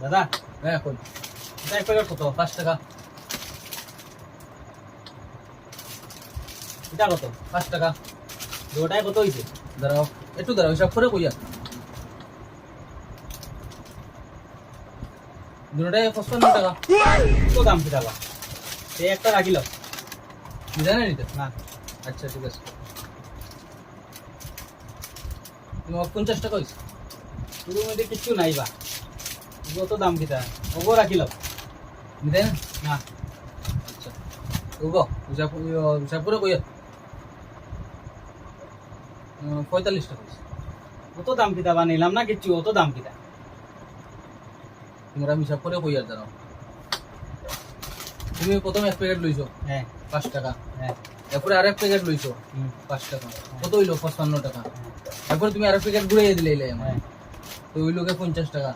দাদা হ্যাঁ কই এটা এক প্যাকেট কত? 5 টাকা এটা কত? 5 টাকা দুটাই কত হইছে? দাঁড়াও একটু দাঁড়াও হিসাব করে কইয়া দুটাই 55 টাকা কত দাম কি দাদা? এই একটা রাখিল জানেন এটা না। আচ্ছা ঠিক আছে তুমি 50 টাকা হইছে শুরু মধ্যে কিচ্ছু নাই বা কত দাম কিতা ওগো রাখিল দেন না। আচ্ছা ওগো হিসাব করে কইয়া 45 টাকা হইছে কত দাম কিতা বা নিলাম না কিচ্ছু, অত দাম কিতা? তোমরা হিসাব করে কইয়া দাঁড়াও তুমি প্রথমে এক প্যাকেট লইছো হ্যাঁ 5 টাকা হ্যাঁ এরপরে আরেক প্যাকেট লইছো হুম, 5 টাকা কত হইলো 55 টাকা হ্যাঁ, এরপরে তুমি আরেক প্যাকেট ঘুরাইয়া দিলে হ্যাঁ তো ওই লোকে 50 টাকা